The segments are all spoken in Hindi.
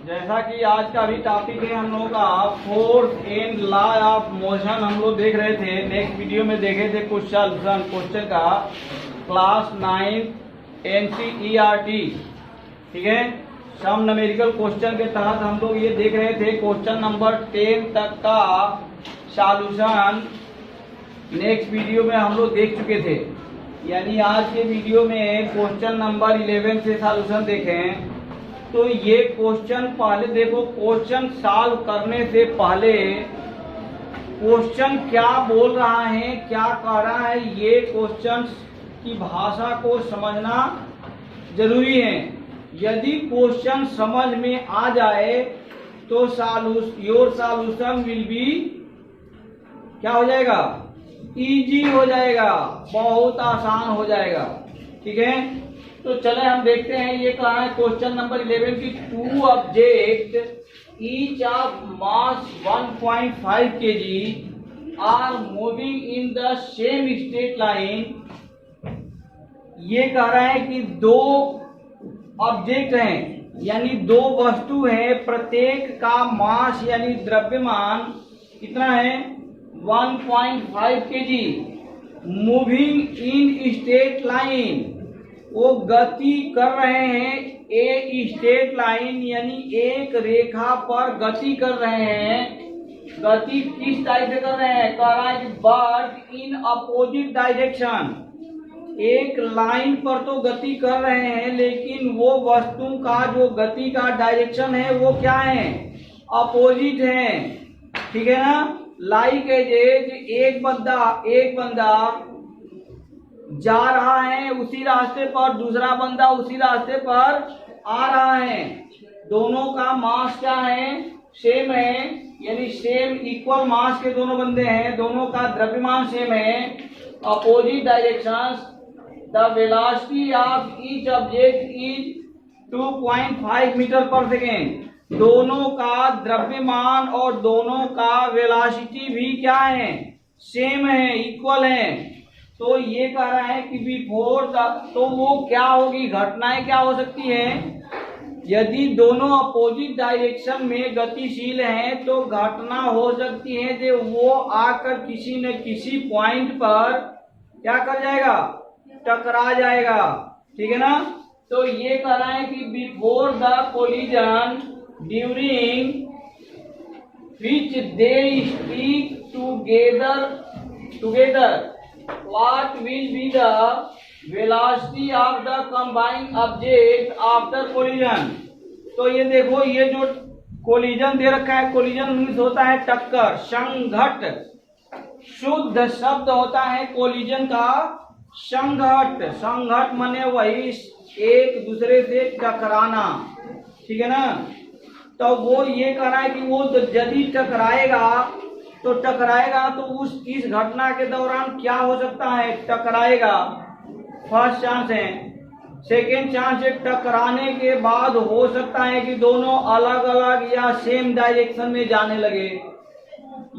जैसा कि आज का भी टॉपिक है हम लोगों का force and law of motion. हम लोग देख रहे थे, नेक्स्ट वीडियो में देखे थे क्वेश्चन का क्लास 9 NCERT, ठीक है। सम न्यूमेरिकल क्वेश्चन के तहत हम लोग ये देख रहे थे क्वेश्चन नंबर 10 तक का सॉल्यूशन नेक्स्ट वीडियो में हम लोग देख चुके थे। यानी आज के वीडियो में क्वेश्चन नंबर 11 से सॉल्यूशन देखें। तो ये क्वेश्चन पहले देखो, क्वेश्चन सॉल्व करने से पहले क्वेश्चन क्या बोल रहा है, क्या कह रहा है, ये क्वेश्चन की भाषा को समझना जरूरी है। यदि क्वेश्चन समझ में आ जाए तो योर सॉल्यूशन विल बी क्या हो जाएगा, इजी हो जाएगा, बहुत आसान हो जाएगा, ठीक है। तो चले हम देखते हैं ये कहा है क्वेश्चन नंबर 11 की two object each of mass 1.5 kg are moving in the same straight line. ये कह रहा है कि दो ऑब्जेक्ट हैं, यानी दो वस्तु हैं, प्रत्येक का मास यानी द्रव्यमान कितना है 1.5 kg, moving in straight line, वो गति कर रहे हैं ए स्ट्रेट लाइन यानी एक रेखा पर गति कर रहे हैं। गति किस टाइप से कर रहे हैं, कह रहा है कि बट इन अपोजिट डायरेक्शन, एक लाइन पर तो गति कर रहे हैं लेकिन वो वस्तु का जो गति का डायरेक्शन है वो क्या है, अपोजिट है, ठीक है ना। लाइक एज एक बंदा जा रहा है उसी रास्ते पर, दूसरा बंदा उसी रास्ते पर आ रहा है, दोनों का मास क्या है, सेम है, यानी सेम इक्वल मास के दोनों बंदे हैं, दोनों का द्रव्यमान सेम है, opposite directions, the velocity of each object is 2.5 metre पर सेकेंड। दोनों का द्रव्यमान और दोनों का वेलोसिटी भी क्या है, सेम है, इक्वल है। तो ये कह रहा है कि बिफोर तो वो क्या होगी, घटनाएं क्या हो सकती है, यदि दोनों अपोजिट डायरेक्शन में गतिशील हैं तो घटना हो सकती है कि वो आकर किसी न किसी पॉइंट पर क्या कर जाएगा, टकरा जाएगा, ठीक है ना। तो ये कह रहा है कि before the collision during which they stick together what will be the velocity of the combined object after collision। तो ये देखो, ये जो कोलिजन दे रखा है, कोलिजन मीन्स होता है टक्कर, संघट, शुद्ध शब्द होता है कोलिजन का संघट। संघट माने वही एक दूसरे से टकराना, ठीक है ना। तो वो ये कह रहा है कि वो यदि टकराएगा तो इस घटना के दौरान क्या हो सकता है, टकराएगा, फर्स्ट चांस है। सेकेंड चांस है टकराने के बाद हो सकता है कि दोनों अलग अलग या सेम डायरेक्शन में जाने लगे।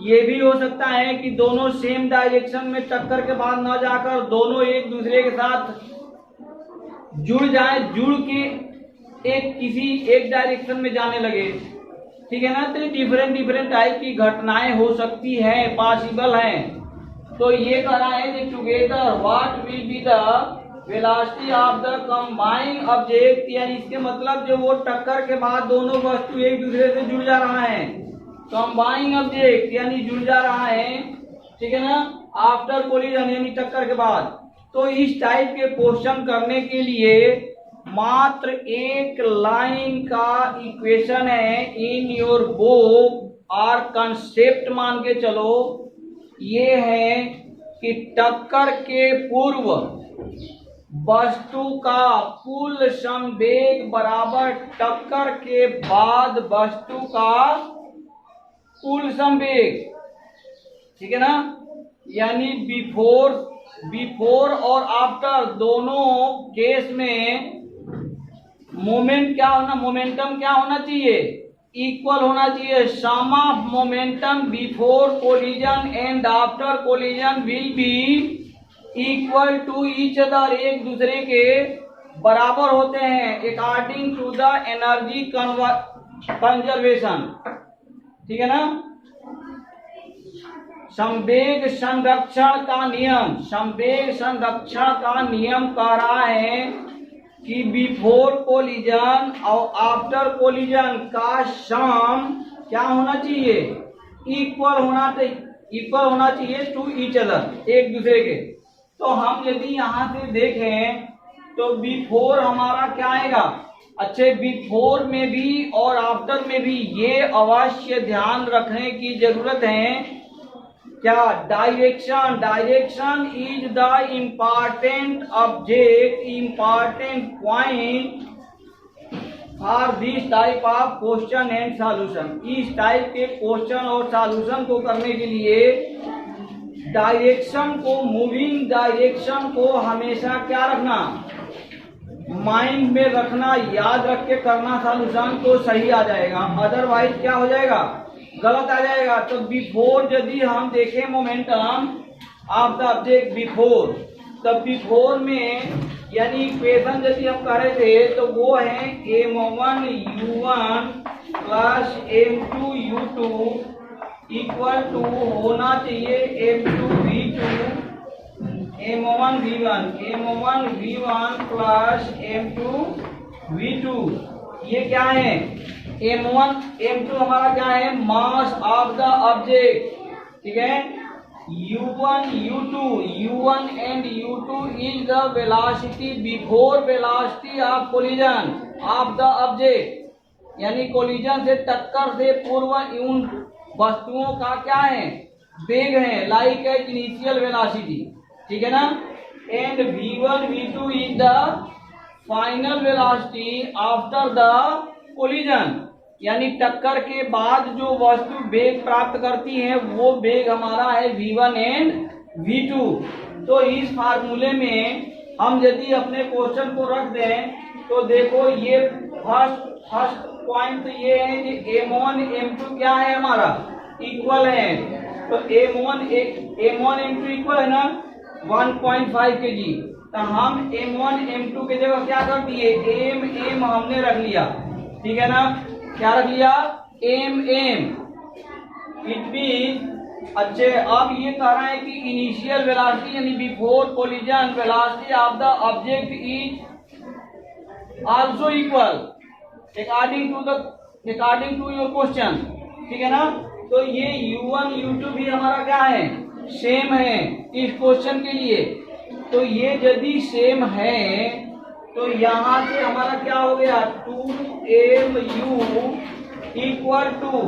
ये भी हो सकता है कि दोनों सेम डायरेक्शन में टक्कर के बाद न जाकर दोनों एक दूसरे के साथ जुड़ जाए, जुड़ के किसी एक डायरेक्शन में जाने लगे, ठीक है ना। तो डिफरेंट टाइप की घटनाएं हो सकती है, पॉसिबल है। तो ये कह रहा है कि together what will be the velocity of the combined object, यानी इसके मतलब जो वो टक्कर के बाद दोनों वस्तु एक दूसरे से जुड़ जा रहा है, कंबाइंड ऑब्जेक्ट यानी जुड़ जा रहा है, ठीक है ना, आफ्टर कोलिजन यानी टक्कर के बाद। तो इस टाइप के क्वेश्चन करने के लिए मात्र एक लाइन का इक्वेशन है इन योर बुक और कंसेप्ट मान के चलो, ये है कि टक्कर के पूर्व वस्तु का कुल संवेग बराबर टक्कर के बाद वस्तु का कुल संवेग, ठीक है ना। यानी बिफोर और आफ्टर दोनों केस में मोमेंटम क्या होना चाहिए, इक्वल होना चाहिए। Sum of momentum before collision and after collision will be equal to each other, एक दूसरे के बराबर होते हैं according to the energy conservation, ठीक है ना। संवेग संरक्षण का नियम, संवेग संरक्षण का नियम कह रहा है कि बिफोर कोलिजन और आफ्टर कोलिजन का सम क्या होना चाहिए, इक्वल होना चाहिए टू ईच अदर, एक दूसरे के। तो हम यदि यहाँ से देखें तो बिफोर हमारा क्या आएगा, अच्छे बिफोर में भी और आफ्टर में भी ये अवश्य ध्यान रखने की जरूरत है क्या, direction, direction is the important object, important point for this type of question and solution. इस टाइप के क्वेश्चन और सॉल्यूशन को करने के लिए डायरेक्शन को, मूविंग डायरेक्शन को हमेशा क्या रखना, माइंड में रखना, याद रख के करना सॉल्यूशन, तो सही आ जाएगा। अदरवाइज क्या हो जाएगा, गलत आ जाएगा। तो बिफोर यदि हम देखें momentum of the object before, तब बिफोर में यानी इक्वेशन यदि हम कर रहे थे तो वो है m1 u1 plus m2 u2 equal to होना चाहिए m2 v2 m1 v1 plus m2 v2। ये क्या है, m1 m2 हमारा क्या है, मास ऑफ द ऑब्जेक्ट, ठीक है। u1 and u2 is the velocity before velocity of collision of the object, यानी कोलिजन से, टक्कर से पूर्व उन वस्तुओं का क्या है, वेग है, लाइक एट इनिशियल वेलोसिटी, ठीक है ना। And v1 v2 is the final velocity after the collision, यानी टक्कर के बाद जो वस्तु वेग प्राप्त करती है वो वेग हमारा है v1 एंड v2। तो इस फार्मूले में हम यदि अपने क्वेश्चन को रख दें तो देखो ये फर्स्ट पॉइंट ये है कि m1 m2 क्या है हमारा, इक्वल है। तो m1 m2 इक्वल है ना 1.5 kg। तो हम m1 m2 के जगह क्या कर दिए, m हमने रख लिया, ठीक है ना। क्या रख लिया, m इट मीन, अच्छे अब ये कह रहा है कि इनिशियल वेलोसिटी यानी before collision velocity of the object is also equal according to your question, ठीक है ना। तो ये u1 u2 भी हमारा क्या है, सेम है इस क्वेश्चन के लिए। तो ये यदि सेम है तो यहाँ से हमारा क्या हो गया, 2mu इक्वल टू,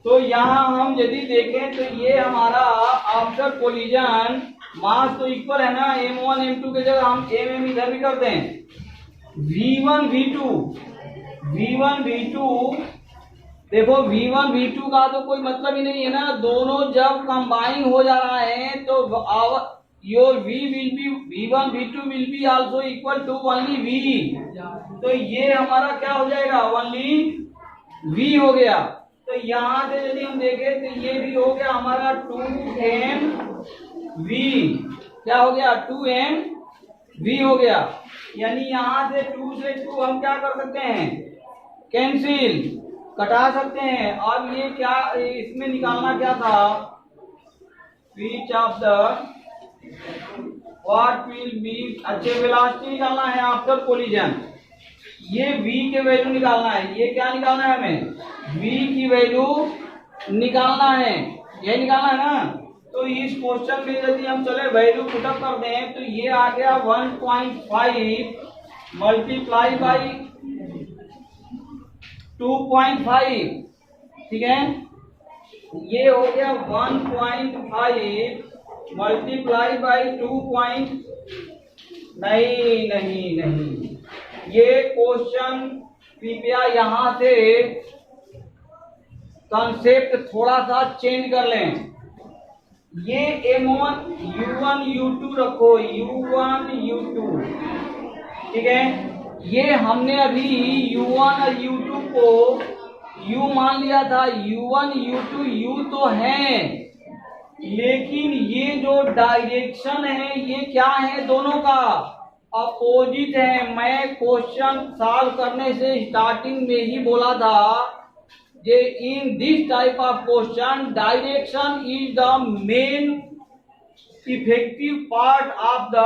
तो यहाँ हम यदि देखें तो ये हमारा आफ्टर कोलिजन मास तो इक्वल है ना, m1 m2 के जगह हम m इधर भी करते हैं, v1 v2 देखो v1 v2 का तो कोई मतलब ही नहीं है ना, दोनों जब कंबाइन हो जा रहा है तो your v will be v1 v2 will be also equal to only v। तो ये हमारा क्या हो जाएगा, ओनली v हो गया। तो यहाँ से यदि हम देखें तो ये भी हो गया हमारा 2mv, क्या हो गया 2mv हो गया। यानी यहाँ से 2 से 2 हम क्या कर सकते हैं, कैंसिल, कटा सकते हैं। अब ये क्या, इसमें निकालना क्या था, which of the what will be, अच्छे वेलोसिटी निकालना है आफ्टर कोलिजन, ये v के वैल्यू निकालना है, ये क्या निकालना है हमें, v की वैल्यू निकालना है, ये निकालना है ना। तो इस क्वेश्चन में यदि हम चले वैल्यू पुटअप कर दें तो ये आ गया 1.5 मल्टीप्लाई बाई 2.5, ठीक है। ये हो गया 1.5 मल्टीप्लाई बाई 2. नहीं, ये क्वेश्चन कृपया यहाँ से कंसेप्ट थोड़ा सा चेंज कर लें। ये m1 u1 u2 रखो, u1 u2, ठीक है। ये हमने अभी u1 और u2 को u मान लिया था, u1 u2 u तो हैं, लेकिन ये जो डायरेक्शन है ये क्या है दोनों का, अपोजिट है। मैं क्वेश्चन सॉल्व करने से स्टार्टिंग में ही बोला था जे in this type of question direction is the main effective part of the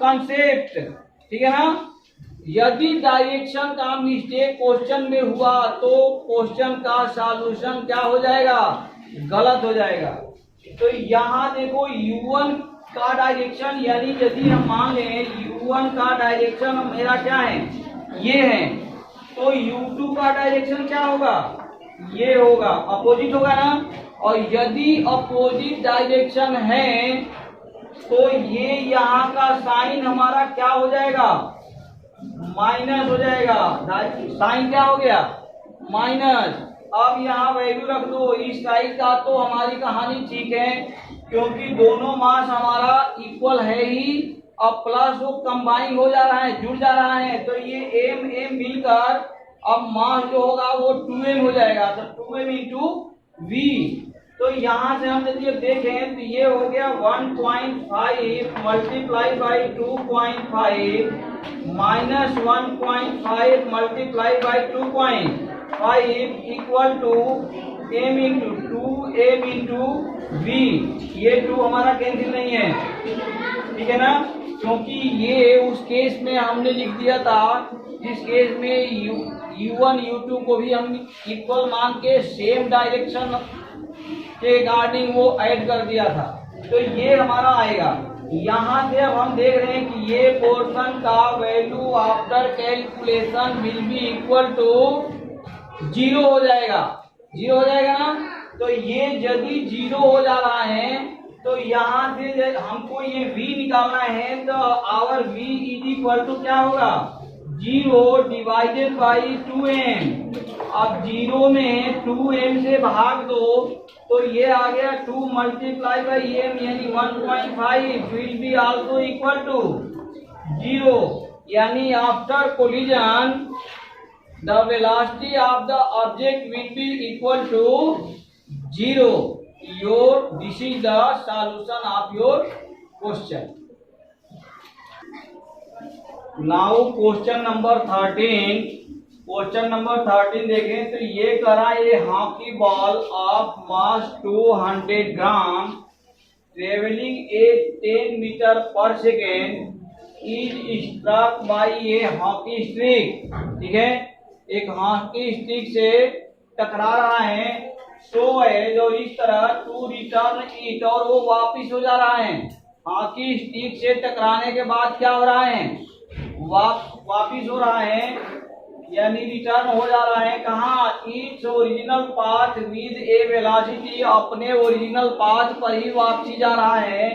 concept. ठीक है ना। यदि डायरेक्शन का मिस्टेक क्वेश्चन में हुआ तो क्वेश्चन का सॉल्यूशन क्या हो जाएगा, गलत हो जाएगा। तो यहाँ देखो U1 का डायरेक्शन, यानी यदि हम मान लें U1 का डायरेक्शन मेरा क्या है, ये है, तो U2 का डायरेक्शन क्या होगा, ये होगा, अपोजिट होगा ना। और यदि अपोजिट डायरेक्शन है तो ये यहाँ का साइन हमारा क्या हो जाएगा, माइनस हो जाएगा। साइन क्या हो गया, माइनस। अब यहाँ वैल्यू रख दो। इस साइड का तो हमारी कहानी ठीक है क्योंकि दोनों मास हमारा इक्वल है ही, अब प्लस वो कंबाइन हो जा रहा है, जुड़ जा रहा है, तो ये एम एम मिलकर अब मास जो होगा वो 2m हो जाएगा। तो 2m इंटू वी। तो यहाँ से हम यदि देखें तो ये हो गया 1.5 multiply by 2.5 minus 1.5 multiply by 2.5 equal to m into 2m into v. ये 2 हमारा कैंसिल नहीं है, ठीक है ना, क्योंकि ये उस केस में हमने लिख दिया था जिस केस में U1 U2 को भी हम इक्वल मान के सेम डायरेक्शन के अकॉर्डिंग वो ऐड कर दिया था। तो ये हमारा आएगा। यहाँ से अब हम देख रहे हैं कि ये पोर्शन का value after calculation will be equal to 0 हो जाएगा, 0 हो जाएगा ना। तो ये यदि 0 हो जा रहा है तो यहाँ से हमको ये v निकालना है, तो our v is equal to क्या होगा, 0 डिवाइडेड बाई 2m। अब 0 में 2m से भाग दो तो ये आ गया 2 मल्टीप्लाई बाई m यानी 1.5 will be also equal to 0। यानी after collision the velocity of the object will be equal to 0। This is the solution of your question. Now question number 13। Question number 13 देखें तो ये करा, ये hockey ball of mass 200 gram travelling at 10 metre पर second is struck by a hockey stick. ठीक है, एक हॉकी स्टिक से टकरा रहा है, सो है जो इस तरह टू रिटर्न इट, और वो वापिस हो जा रहा है। हॉकी स्टिक से टकराने के बाद क्या हो रहा है, वापिस हो रहा है, यानी रिटर्न हो जा रहा है। कहाँ, its original path with a velocity, अपने ओरिजिनल पाथ पर ही वापसी जा रहा है।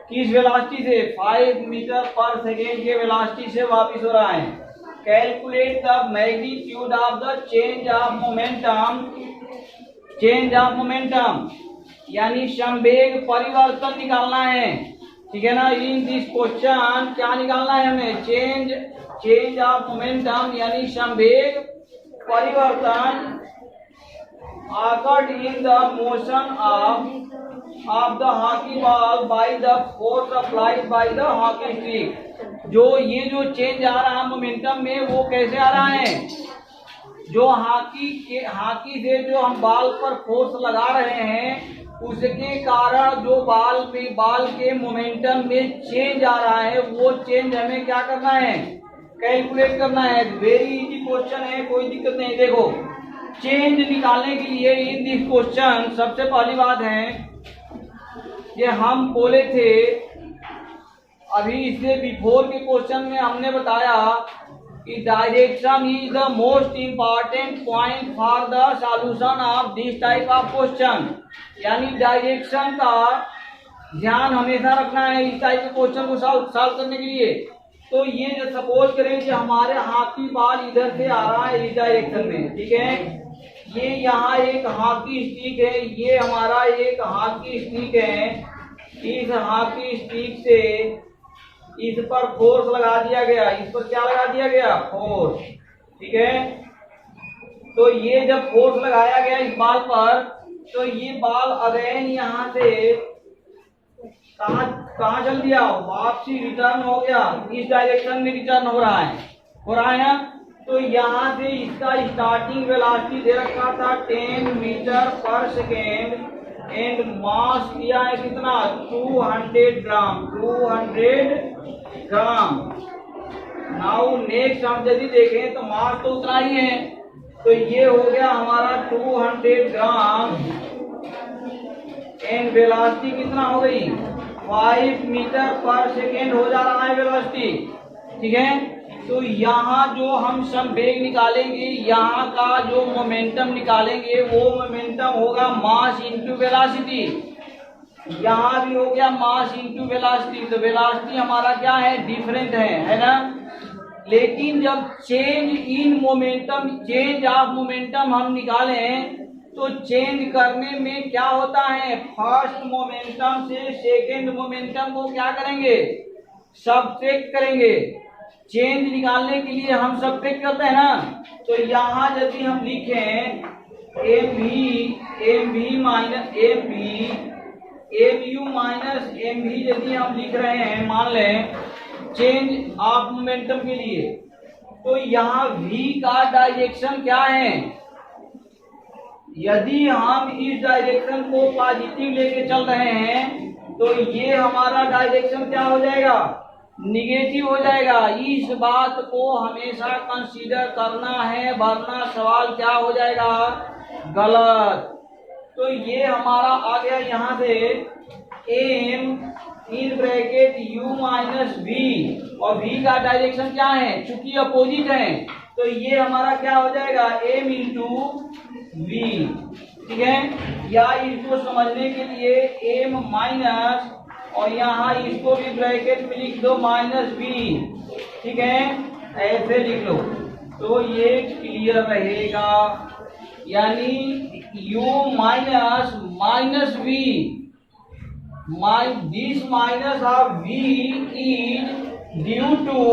किस वेलोसिटी से, 5 मीटर पर सेकेंड के वेलोसिटी से वापस हो रहा है। Calculate the magnitude of the change of momentum, change of momentum यानी संवेग परिवर्तन निकालना है। ठीक है ना। इन दिस क्वेश्चन क्या निकालना है हमें, चेंज ऑफ मोमेंटम यानी संवेग परिवर्तन occurred in the motion of the hockey ball by the force applied by the hockey stick। जो ये जो चेंज आ रहा है मोमेंटम में वो कैसे आ रहा है, जो हॉकी से जो हम बॉल पर फोर्स लगा रहे हैं उसके कारण जो बॉल के मोमेंटम में चेंज आ रहा है, वो चेंज हमें क्या करना है, कैलकुलेट करना है। वेरी इजी क्वेश्चन है, कोई दिक्कत नहीं। देखो चेंज निकालने के लिए इन दिस क्वेश्चन सबसे पहली बात है कि हम बोले थे अभी इससे बिफोर के क्वेश्चन में हमने बताया कि direction is the most important point for the solution of this type of question. यानी डायरेक्शन का ध्यान हमेशा रखना है इस टाइप के क्वेश्चन को सॉल्व करने के लिए। तो ये जो सपोज करें कि हमारे हॉकी बॉल इधर से आ रहा है इस डायरेक्शन में, ठीक है, ये यहाँ एक हॉकी स्टिक है, ये हमारा एक हॉकी स्टिक है। इस हॉकी स्टिक से इस पर फोर्स लगा दिया गया, इस पर क्या लगा दिया गया, फोर्स। ठीक है, तो ये जब फोर्स लगाया गया इस बॉल पर तो ये बॉल अगेन यहाँ से कहाँ कहाँ चल दिया, वापसी रिटर्न हो गया, इस डायरेक्शन में रिटर्न हो रहा है ना। तो यहाँ से इसका स्टार्टिंग वेलोसिटी दे रखा था 10 मीटर पर सेकेंड एंड मास दिया है कितना, 200 ग्राम। नाउ नेक्स्ट हम यदि देखें तो मास तो उतना ही है, तो ये हो गया हमारा 200 ग्राम एंड वेलोसिटी कितना हो गई, 5 मीटर पर सेकेंड हो जा रहा है वेलोसिटी। ठीक है, तो यहाँ जो हम संवेग निकालेंगे, यहाँ का जो मोमेंटम निकालेंगे, वो मोमेंटम होगा मास इंटू वेलोसिटी। यहाँ भी हो गया मास इंटू वेलोसिटी, तो वेलोसिटी हमारा क्या है, डिफरेंट है ना। लेकिन जब change in momentum, change of momentum हम निकालें, तो चेंज करने में क्या होता है, फर्स्ट मोमेंटम से सेकेंड मोमेंटम को क्या करेंगे, सबट्रैक्ट करेंगे। चेंज निकालने के लिए हम सबट्रैक्ट करते हैं ना। तो यहाँ यदि हम लिखें m v minus m u minus m v यदि हम लिख रहे हैं, मान लें चेंज ऑफ मोमेंटम के लिए, तो यहाँ v का डायरेक्शन क्या है, यदि हम इस डायरेक्शन को पॉजिटिव लेके चल रहे हैं, तो ये हमारा डायरेक्शन क्या हो जाएगा, निगेटिव हो जाएगा। इस बात को हमेशा कंसीडर करना है, वरना सवाल क्या हो जाएगा, गलत। तो ये हमारा आ गया यहाँ से m in bracket u minus v, और v का डायरेक्शन क्या है, चूंकि अपोजिट है, तो ये हमारा क्या हो जाएगा, m इंटू वी। ठीक है, या इसको समझने के लिए m माइनस, और यहाँ इसको भी ब्रैकेट में लिख दो माइनस वी। ठीक है, ऐसे लिख लो तो ये क्लियर रहेगा। यानी u minus minus v, this minus of v is due to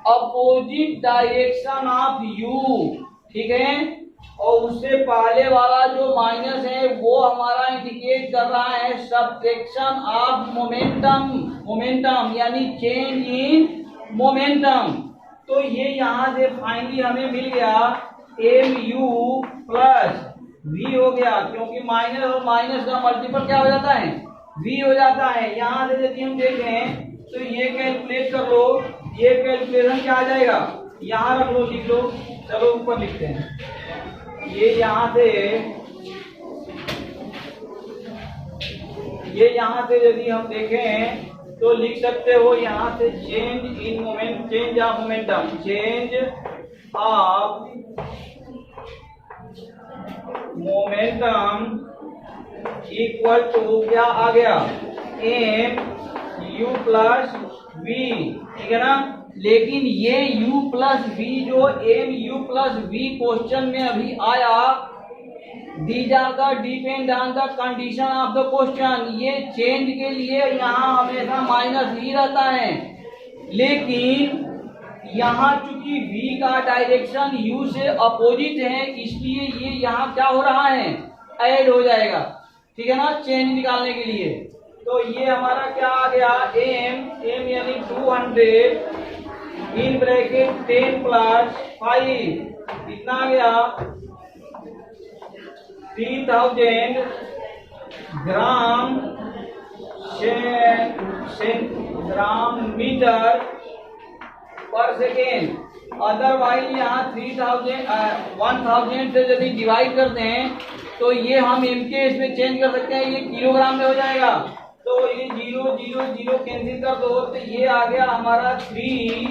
opposite direction of u। ठीक है, और उससे पहले वाला जो माइनस है वो हमारा इंडिकेट कर रहा है सब्ट्रैक्शन ऑफ मोमेंटम यानी चेंज इन मोमेंटम। तो ये यहाँ से फाइनली हमें मिल गया एम यू प्लस वी हो गया, क्योंकि माइनस और माइनस का मल्टीपल क्या हो जाता है, वी हो जाता है। यहाँ से यदि हम देखें तो ये कैलकुलेट कर लो, ये कैलकुलेशन क्या आ जाएगा, यहाँ रख लो, लिख लो। चलो ऊपर लिखते हैं, ये यहाँ से यदि हम देखें तो लिख सकते हो यहाँ से change in moment, change of momentum, change of momentum equal to क्या आ गया, एम यू प्लस वी। ठीक है ना, लेकिन ये u प्लस वी जो m u plus v question में अभी आया, these are the depend on the condition of the question. ये चेंज के लिए यहाँ हमेशा माइनस ही रहता है, लेकिन यहाँ चूंकि v का डायरेक्शन u से अपोजिट है, इसलिए ये यहाँ क्या हो रहा है, ऐड हो जाएगा। ठीक है ना, चेंज निकालने के लिए। तो ये हमारा क्या आ गया, एम यानी 200 इन ब्रैकेट 10 प्लस 5 कितना आ गया, 3000 ग्राम मीटर पर सेकेंड। अदरवाइज यहाँ 1000 से यदि डिवाइड करते हैं तो ये हम एम के इसमें चेंज कर सकते हैं, ये किलोग्राम में हो जाएगा। तो ये 0 0 0 कैंसिल कर दो, तो ये आ गया हमारा 3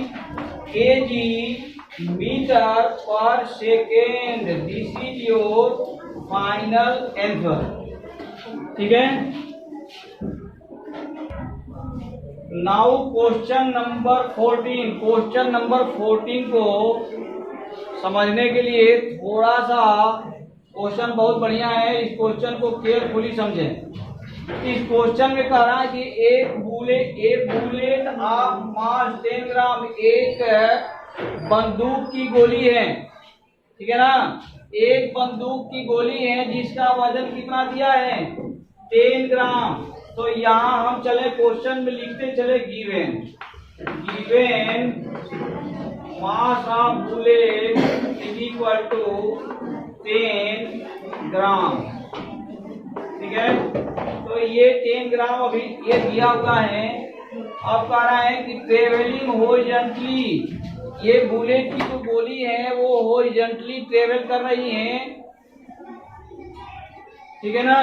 kg मीटर पर second. This is your final answer. ठीक है, now question number 14। Question number 14 को समझने के लिए थोड़ा सा, क्वेश्चन बहुत बढ़िया है, इस क्वेश्चन को केयरफुली समझें। इस क्वेश्चन में कह रहा है कि एक बुलेट ऑफ मास 10 ग्राम, एक बंदूक की गोली है। ठीक है ना, एक बंदूक की गोली है जिसका वजन कितना दिया है, 10 ग्राम। तो यहाँ हम चले क्वेश्चन में लिखते चले given mass of bullet is equal to 10 gram. ठीक है, तो ये 10 ग्राम अभी ये दिया हुआ है। अब कह रहा है कि ट्रेवलिंग हॉरिजॉन्टली, ये बुलेट की जो गोली है वो हॉरिजॉन्टली ट्रेवल कर रही है। ठीक है ना,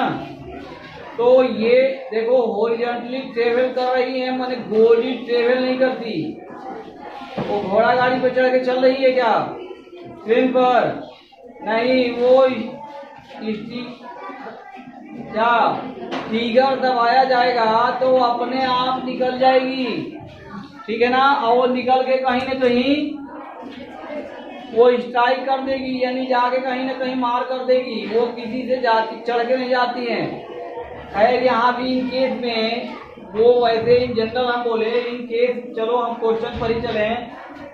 तो ये देखो हॉरिजॉन्टली ट्रेवल कर रही है, माने गोली ट्रेवल नहीं करती। वो घोड़ा गाड़ी पे चढ़ के चल रही है क्या ट्रेन पर? नहीं, वो क्या ट्रिगर दबाया जाएगा तो अपने आप निकल जाएगी। ठीक है ना, और वो निकल के कहीं न कहीं वो स्ट्राइक कर देगी, यानी जाके कहीं न कहीं मार कर देगी। वो किसी से जाती चढ़ के नहीं जाती है। खैर यहाँ भी इन केस में वो वैसे इन जनरल हम बोले, इन केस चलो हम क्वेश्चन पर ही चले।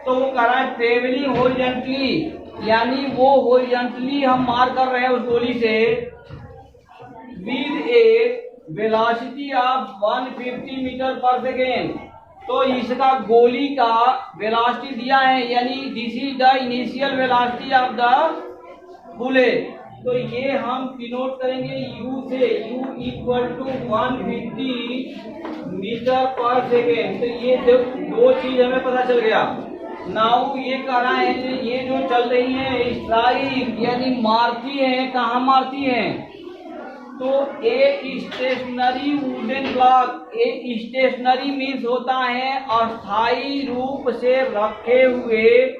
तो वो कह रहा है ट्रेवलिंग हॉरिजॉन्टली, यानी वो हॉरिजॉन्टली हम मार कर रहे हैं उस गोली से with a velocity of 150 metre पर सेकेंड। तो इसका गोली का वेलोसिटी दिया है, यानी this is the initial velocity of the bullet. तो ये हम डिनोट करेंगे u से, u इक्वल टू 150 मीटर पर सेकेंड। तो ये दो चीज हमें पता चल गया। नाउ ये कह रहा है कि ये जो चल रही है स्ट्राइक, यानी मारती है, कहाँ मारती है? तो एक स्टेशनरी वुडन ब्लॉक, एक स्टेशनरी मीन्स होता है अस्थायी रूप से रखे हुए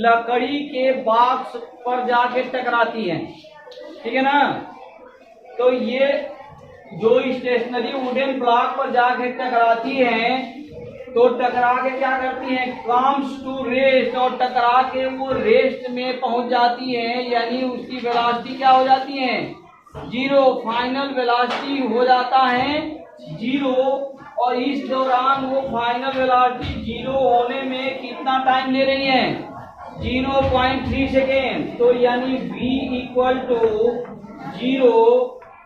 लकड़ी के बॉक्स पर जाके टकराती है। ठीक है ना, तो ये जो स्टेशनरी वुडन ब्लॉक पर जाके टकराती है, तो टकरा के क्या करती है? कम्स टू रेस्ट, और टकरा के वो रेस्ट में पहुंच जाती है, यानी उसकी वेलोसिटी क्या हो जाती है? जीरो। फाइनल वेलोसिटी हो जाता है जीरो। और इस दौरान वो फाइनल वेलोसिटी जीरो होने में कितना टाइम ले रही है? 0.3 सेकेंड। तो यानी v इक्वल टू 0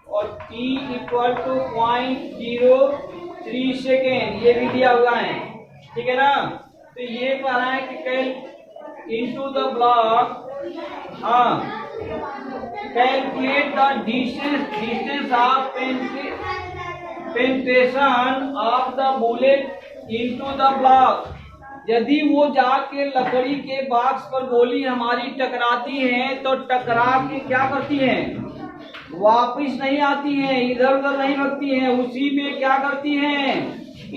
और t इक्वल टू 0.03 सेकेंड, ये भी दिया हुआ है। ठीक है ना, तो ये कह रहा है कि cal into the block, calculate the distance of penetration of the bullet into the block. यदि वो जाके लकड़ी के बॉक्स पर गोली हमारी टकराती है, तो टकरा के क्या करती है? वापिस नहीं आती है, इधर उधर नहीं भगती है, उसी में क्या करती है?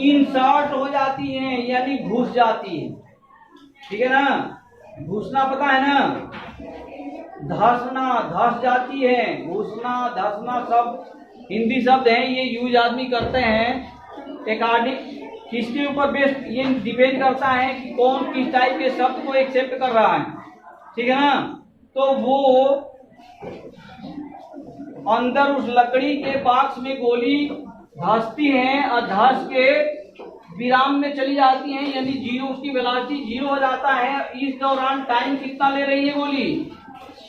इंसर्ट हो जाती है, यानी घुस जाती है। ठीक है ना, घुसना पता है ना? धसना, धस जाती है। घुसना, धसना सब हिंदी शब्द है, ये यूज आदमी करते हैं। अकॉर्डिंग किसके ऊपर बेस्ड ये डिपेंड करता है कि कौन किस टाइप के शब्द को एक्सेप्ट कर रहा है। ठीक है ना, तो वो अंदर उस लकड़ी के बॉक्स में गोली धसती है और धस के विराम में चली जाती है, यानी जीरो, उसकी वेलोसिटी जीरो हो जाता है। इस दौरान टाइम कितना ले रही है गोली?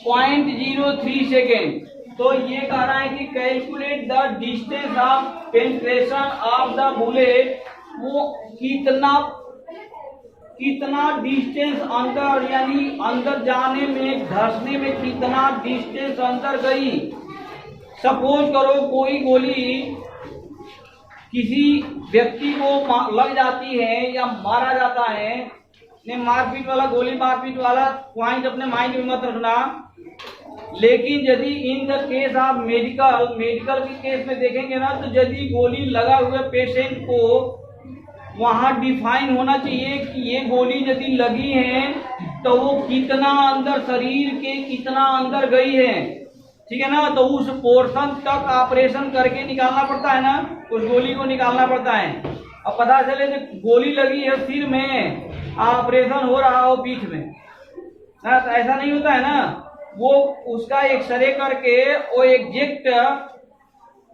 0.03 सेकेंड। तो ये कह रहा है कि calculate the distance of penetration of the bullet, वो कितना डिस्टेंस अंदर, यानी अंदर जाने में, धसने में कितना डिस्टेंस अंदर गई। सपोज करो कोई गोली किसी व्यक्ति को लग जाती है या मारा जाता है, ने मारपीट वाला, गोली मारपीट वाला पॉइंट अपने माइंड में मत रखना। लेकिन यदि in the case of medical के केस में देखेंगे ना, तो यदि गोली लगा हुए पेशेंट को वहां डिफाइन होना चाहिए कि ये गोली यदि लगी है तो वो कितना अंदर, शरीर के कितना अंदर गई है। ठीक है ना, तो उस पोर्शन तक ऑपरेशन करके निकालना पड़ता है ना, उस गोली को निकालना पड़ता है। अब पता चले कि गोली लगी है सिर में, ऑपरेशन हो रहा हो पीठ में, ना, तो ऐसा नहीं होता है ना। वो उसका एक्सरे करके वो एग्जैक्ट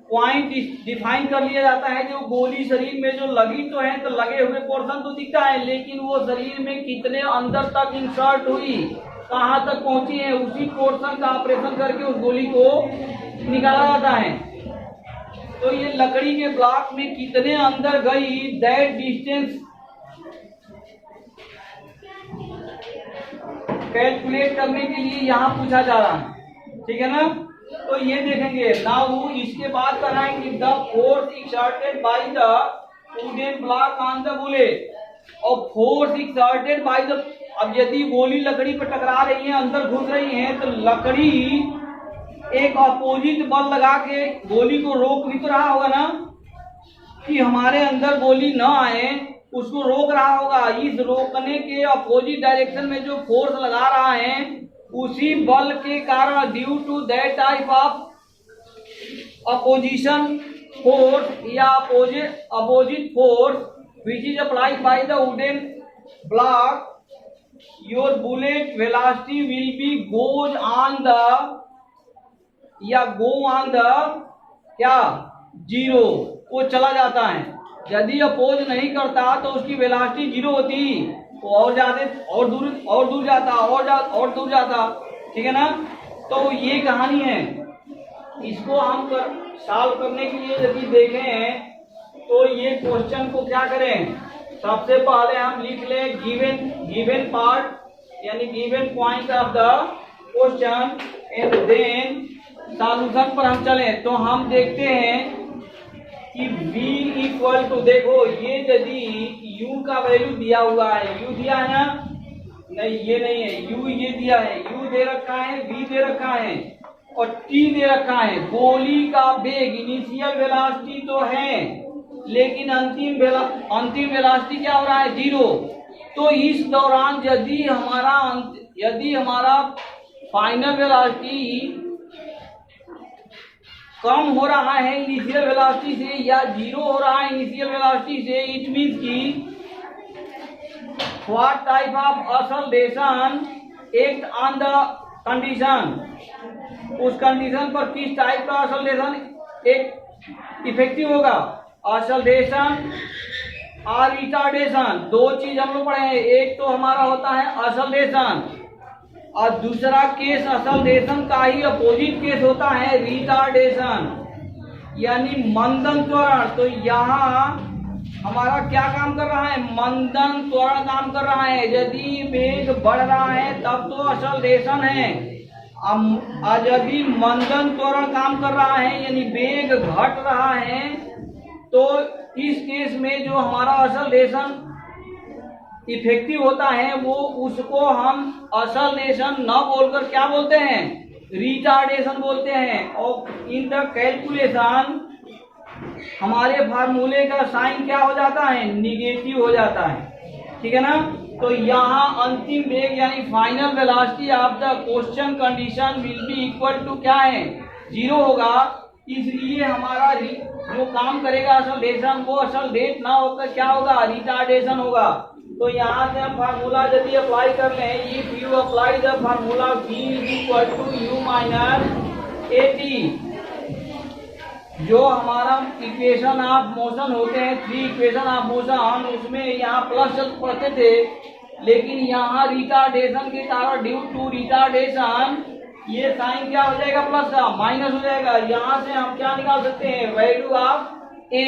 पॉइंट डिफाइन कर लिया जाता है। जो गोली शरीर में जो लगी तो है, तो लगे हुए पोर्शन तो दिखता है, लेकिन वो शरीर में कितने अंदर तक इंसर्ट हुई, कहाँ तक पहुंची है, उसी पोर्शन का ऑपरेशन करके उस गोली को निकाला जाता है। तो ये लकड़ी के ब्लॉक में कितने अंदर गई, दैट डिस्टेंस कैलकुलेट करने के लिए यहाँ पूछा जा रहा है, ठीक है ना। तो ये देखेंगे नाउ, इसके बाद कराएंगे the force exerted by the wooden block on the bullet, और फोर्स एक्सर्टेड बाय द, अब यदि गोली लकड़ी पर टकरा रही है, अंदर घुस रही है, तो लकड़ी एक अपोजिट बल लगा के गोली को रोक भी तो रहा होगा ना, कि हमारे अंदर गोली न आए, उसको रोक रहा होगा। इस रोकने के अपोजिट डायरेक्शन में जो फोर्स लगा रहा है, उसी बल के कारण, due to that type of opposition force या opposite force which is applied by the wooden block, your bullet velocity will be goes on the या go on the क्या जीरो, वो चला जाता है। यदि अपोज नहीं करता तो उसकी वेलोसिटी जीरो होती, वो और ज्यादा और दूर जाता, और दूर जाता, ठीक है ना। तो ये कहानी है। इसको हम सॉल्व करने के लिए यदि देखें तो ये क्वेश्चन को क्या करें, सबसे पहले हम लिख लें गिवन पार्ट यानी given point of the question, and then solution पर हम चलें। तो हम देखते हैं कि v इक्वल टू, देखो ये यदि u का वैल्यू दिया हुआ है, u दिया है ना, नहीं ये नहीं है, u ये दिया है, u दे रखा है, v दे रखा है और t दे रखा है। गोली का वेग इनिशियल वेलोसिटी तो है, लेकिन अंतिम वेलोसिटी क्या हो रहा है, जीरो। तो इस दौरान यदि हमारा फाइनल वेलोसिटी कम हो रहा है इनिशियल वेलोसिटी से, या जीरो हो रहा है इनिशियल वेलोसिटी से, इट मीन्स कि what type of acceleration act on the condition, उस कंडीशन पर किस टाइप का एक्सेलरेशन एक इफेक्टिव होगा, एक्सेलरेशन और रिटार्डेशन। दो चीज हम लोग पढ़े हैं, एक तो हमारा होता है एक्सेलरेशन और दूसरा केस एक्सेलरेशन का ही अपोजिट केस होता है रिटार्डेशन, यानी मंदन त्वरण। तो यहाँ हमारा क्या काम कर रहा है, मंदन त्वरण काम कर रहा है। यदि वेग बढ़ रहा है तब तो एक्सेलरेशन है, और यदि मंदन त्वरण काम कर रहा है यानी वेग घट रहा है, तो इस केस में जो हमारा एक्सेलरेशन इफेक्टिव होता है, वो उसको हम एक्सेलरेशन न बोलकर क्या बोलते हैं, रिटार्डेशन बोलते हैं। और इन द कैलकुलेशन हमारे फार्मूले का साइन क्या हो जाता है, निगेटिव हो जाता है, ठीक है ना। तो यहाँ अंतिम वेग यानी final velocity of the question condition will be equal to क्या है, जीरो होगा। इसलिए हमारा जो काम करेगा एक्सेलरेशन, वो एक्सेलरेट ना होकर क्या होगा, रिटार्डेशन होगा। तो यहाँ से हम फार्मूला यदि अप्लाई कर लें, if you apply the formula v equal to u minus at, जो हमारा इक्वेशन ऑफ मोशन होते हैं, 3 इक्वेशन ऑफ मोशन, उसमें यहाँ प्लस पढ़ते थे, लेकिन यहाँ रिटार्डेशन के कारण, ड्यू टू रिटार्डेशन, ये साइन क्या हो जाएगा, प्लस का माइनस हो जाएगा। यहाँ से हम क्या निकाल सकते हैं, वैल्यू ऑफ a।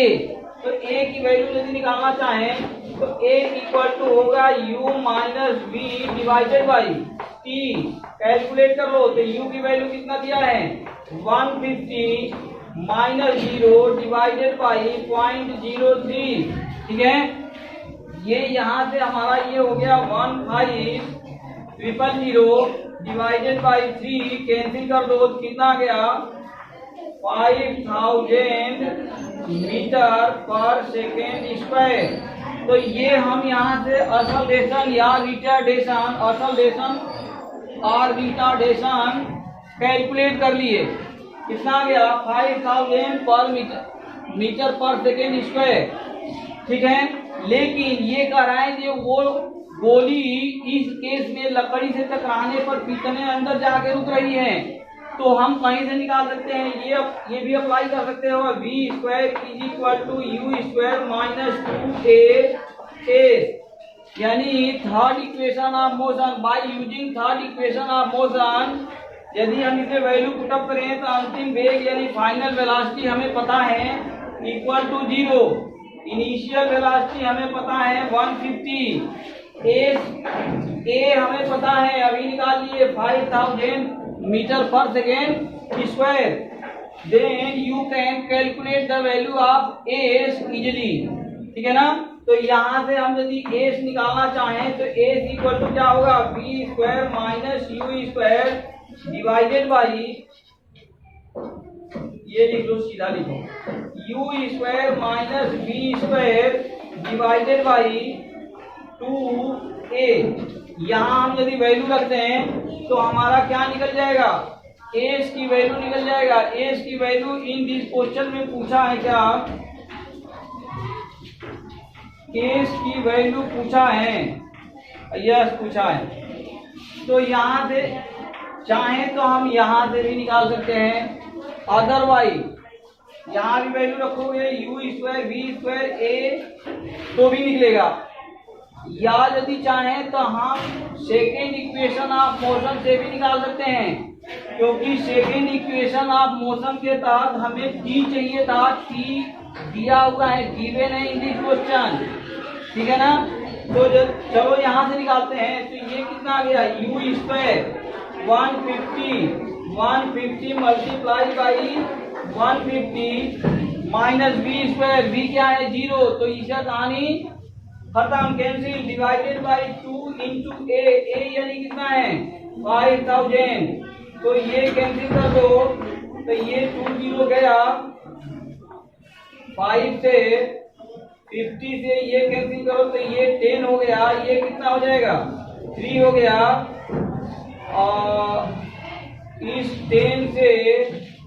तो a की वैल्यू यदि निकालना चाहें तो a इक्वल टू होगा u minus v divided by t। Calculate कर लो, तो u की वैल्यू कितना दिया है, 150 माइनस 0 डिवाइडेड बाई 0.03, ठीक है। ये यहाँ से हमारा ये हो गया 1500 डिवाइडेड बाई 3, कैंसिल कर दो, कितना आ गया, 5000 मीटर पर सेकेंड स्क्वायर। तो ये हम यहाँ से एक्सेलरेशन या रिटार्डेशन, एक्सेलरेशन और रिटार्डेशन कैलकुलेट कर लिए। कितना आ गया, 5000 पर मीटर पर सेकेंड स्क्वायर, ठीक है। लेकिन ये कह रहा है कि वो गोली इस केस में लकड़ी से टकराने पर कितने अंदर जाके रुक रही है, तो हम कहीं से निकाल सकते हैं, ये भी अप्लाई कर सकते हो, v square is equal to u square minus 2a, यानी third equation of motion, by using third equation of motion यदि हम इसे वैल्यू पुटअप करें तो अंतिम वेग यानी फाइनल वेलोसिटी हमें पता है इक्वल टू 0। इनिशियल वेलोसिटी हमें पता है 150। ए हमें पता है, अभी निकाल लिए 5000 मीटर पर second square. Then you can calculate the value of S easily, ठीक है ना। तो यहाँ से हम यदि एस निकालना चाहें तो एस इक्वल टू क्या होगा, v square minus u square divided by, ये लिख लो, सीधा लिखो, u square minus v square divided by 2a। यहाँ हम यदि वैल्यू रखते हैं तो हमारा क्या निकल जाएगा, एस की वैल्यू निकल जाएगा। एस की वैल्यू इन दिस क्वेश्चन में पूछा है क्या, एस की वैल्यू पूछा है, यस पूछा है। तो यहाँ से चाहे तो हम यहाँ से भी निकाल सकते हैं, अदरवाइज यहाँ भी वैल्यू रखोगे यू स्क्वायर बी स्क्वायर ए तो भी निकलेगा, या यदि चाहें तो हम सेकेंड इक्वेशन ऑफ मोशन से भी निकाल सकते हैं, क्योंकि सेकेंड इक्वेशन ऑफ मोशन के तहत हमें टी चाहिए था, टी दिया हुआ है, गिवन है इन दिस क्वेश्चन, ठीक है ना। तो चलो यहाँ से निकालते हैं। तो ये कितना आ गया, u square 150 multiply by 150 minus v square, v क्या है 0, तो इसका कहानी खत्म, cancel, divided by 2 into a यानी कितना है 5000, तो ये कैंसिल कर दो, तो ये 2 0 गया, 5 से 50 से ये कैंसिल करो तो ये 10 हो गया, ये कितना हो जाएगा 3 हो गया, और इस 10 से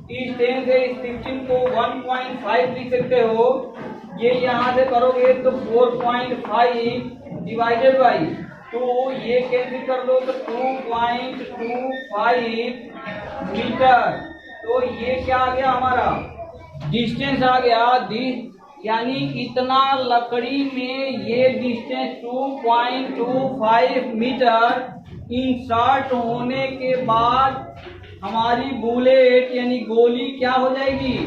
इस 15 को 1.5 लिख सकते हो, ये यहाँ से करोगे तो 4.5 डिवाइडेड बाई 2, ये कैंसिल कर लो तो 2.25 मीटर। तो ये क्या आ गया, हमारा डिस्टेंस आ गया, यानी इतना लकड़ी में ये डिस्टेंस 2.25 मीटर इंसर्ट होने के बाद हमारी बुलेट यानी गोली क्या हो जाएगी,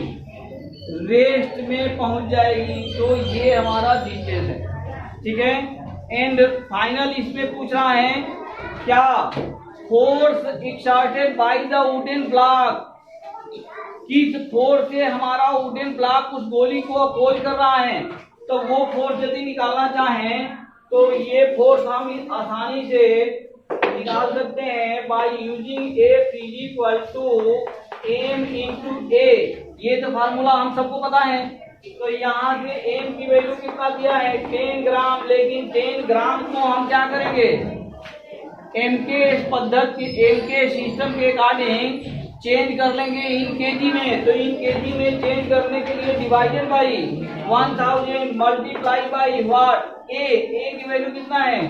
रेस्ट में पहुंच जाएगी। तो ये हमारा डिस्टेंस है, ठीक है। एंड फाइनल इसमें पूछ रहा है क्या, force exerted by the wooden block, किस फोर्स से हमारा वुडन ब्लॉक उस गोली को अपोज कर रहा है। तो वो फोर्स यदि निकालना चाहें तो ये फोर्स हम आसानी से निकाल सकते हैं by using F is equal to m into a, ये तो फार्मूला हम सबको पता है। तो यहाँ से एम की वैल्यू कितना दिया है 10 ग्राम, लेकिन 10 ग्राम को हम क्या करेंगे, एम के पद्धति, एम के सिस्टम के अकॉर्डिंग चेंज कर लेंगे इन केजी में। तो इन केजी में चेंज करने के लिए divided by 1000 multiply by what, a की वैल्यू कितना है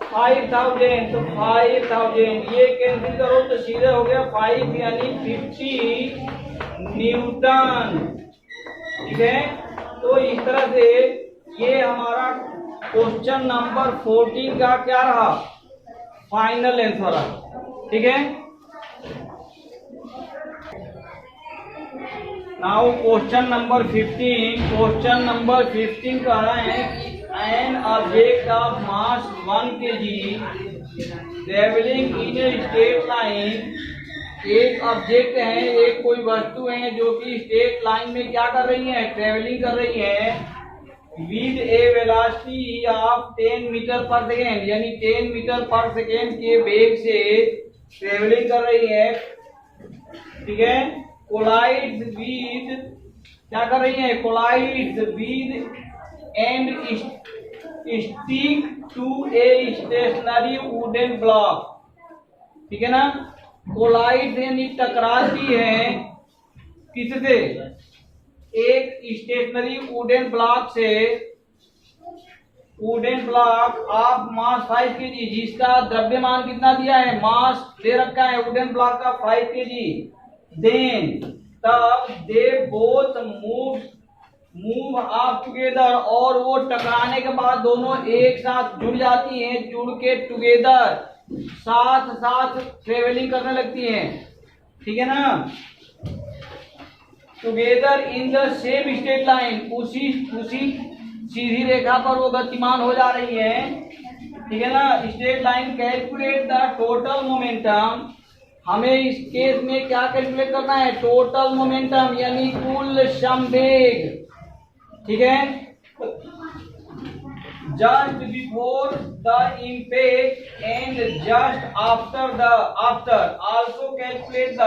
5000, तो 5000 ये कैंसिल करो तो सीधे हो गया 5 यानी 50 न्यूटन, ठीक है। तो इस तरह से ये हमारा क्वेश्चन नंबर 14 का क्या रहा, फाइनल आंसर रहा, ठीक है। Now question number 15, question number 15 कह रहा है an object of mass 1 kg travelling in a straight line, एक ऑब्जेक्ट है, एक कोई वस्तु है जो कि स्ट्रेट लाइन में क्या कर रही है, ट्रेवलिंग कर रही है, with a velocity of 10 metre पर सेकेंड, यानी 10 मीटर पर सेकेंड के वेग से ट्रेवलिंग कर रही है, ठीक है। कोलाइड्स विद, क्या कर रही है, collides with and stick to a stationary wooden block, ठीक है ना। कोलाइड यानी टकराती है किससे, एक स्टेशनरी वुडन ब्लॉक से, wooden block of mass 5 kg, जिसका द्रव्यमान कितना दिया है, मास दे रखा है वुडन ब्लॉक का 5 kg। देन तब they both move of together, और वो टकराने के बाद दोनों एक साथ जुड़ जाती हैं, जुड़ के टुगेदर साथ साथ ट्रेवलिंग करने लगती हैं, ठीक है ना, together in the same straight line, उसी सीधी रेखा पर वो गतिमान हो जा रही है, ठीक है ना। Straight line calculate the total momentum, हमें इस केस में क्या कैलकुलेट करना है, टोटल मोमेंटम यानी कुल संवेग, ठीक है। Just before the impact and just after also calculate the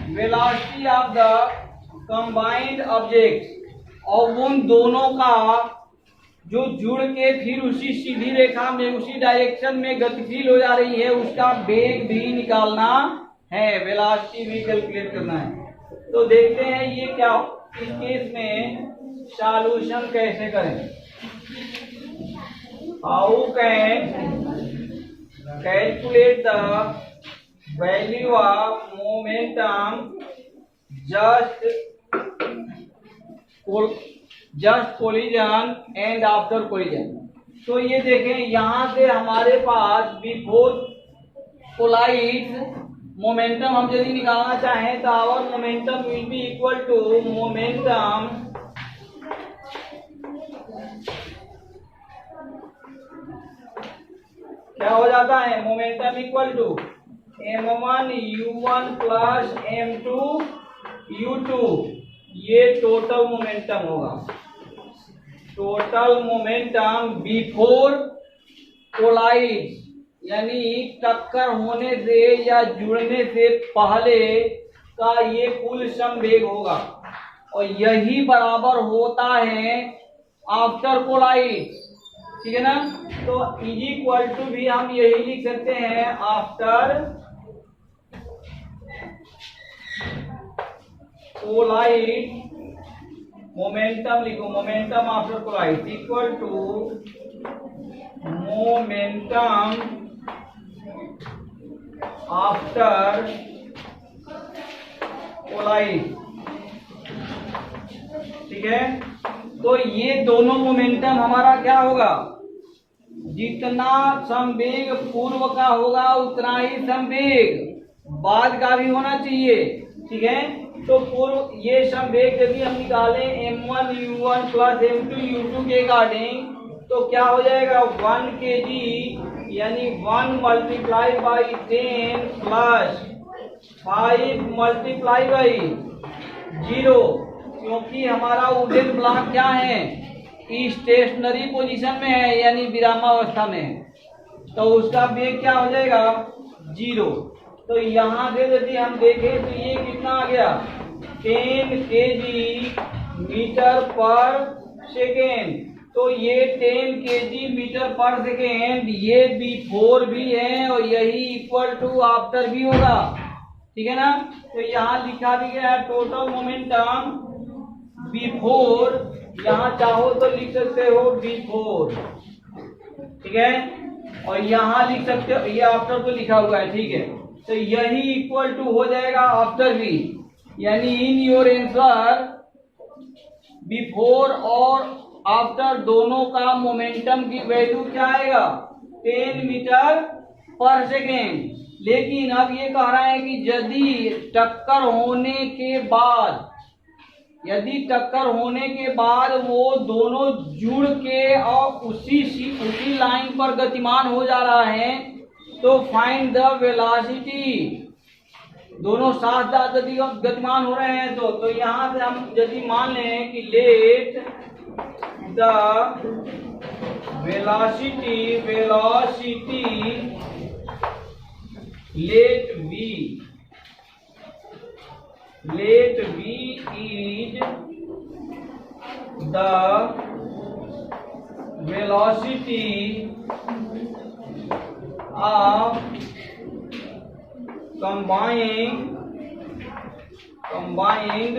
velocity of the combined object, और उन दोनों का जो जुड़ के फिर उसी सीधी रेखा में उसी डायरेक्शन में गतिशील हो जा रही है उसका वेग भी निकालना है, वेलोसिटी भी कैलकुलेट करना है। तो देखते हैं ये क्या इस केस में सॉल्यूशन कैसे करें। How can calculate the value of momentum just collision and after collision. तो ये देखें यहां से हमारे पास बिफोर कोलाइड मोमेंटम हम यदि निकालना चाहें तो our momentum will be equal to momentum क्या हो जाता है, momentum equal to m1 u1 plus m2 u2, ये टोटल मोमेंटम होगा, टोटल मोमेंटम बिफोर कोलाइड यानी टक्कर होने से या जुड़ने से पहले का ये कुल संवेग होगा, और यही बराबर होता है आफ्टर कोलाइड, ठीक है ना। तो इज इक्वल टू भी हम यही लिख सकते हैं, आफ्टर कोलाइड मोमेंटम लिखो, momentum after collide equal to momentum after collide, ठीक है। तो ये दोनों मोमेंटम हमारा क्या होगा, जितना संवेग पूर्व का होगा उतना ही संवेग बाद का भी होना चाहिए, ठीक है। तो पूर्व ये संवेग यदि हम निकालें m1 u1 plus m2 u2 के अकॉर्डिंग तो क्या हो जाएगा, 1 kg यानी 1 multiply by 10 plus 5 multiply by 0, क्योंकि हमारा वुडन ब्लॉक क्या है, स्टेशनरी पोजीशन में है यानी विरामावस्था में, तो उसका वेग क्या हो जाएगा 0। तो यहाँ से यदि हम देखें तो ये कितना आ गया, 10 kg मीटर पर सेकेंड, तो ये 10 kg मीटर पर सेकेंड ये बिफोर भी है और यही इक्वल टू आफ्टर भी होगा, ठीक है ना। तो यहाँ लिखा भी गया है टोटल मोमेंटम बिफोर, यहाँ चाहो तो लिख सकते हो बिफोर, ठीक है, और यहाँ लिख सकते हो, ये आफ्टर तो लिखा हुआ है, ठीक है। तो यही इक्वल टू हो जाएगा आफ्टर भी, यानी इन योर आंसर बिफोर और आफ्टर दोनों का मोमेंटम की वैल्यू क्या आएगा, 10 मीटर पर सेकेंड। लेकिन अब ये कह रहा है कि यदि टक्कर होने के बाद वो दोनों जुड़ के और उसी लाइन पर गतिमान हो जा रहा है तो फाइंड द वेलोसिटी, दोनों साथ साथ यदि गतिमान हो रहे हैं तो यहाँ से हम यदि मान लें कि let the velocity let v is the velocity of combined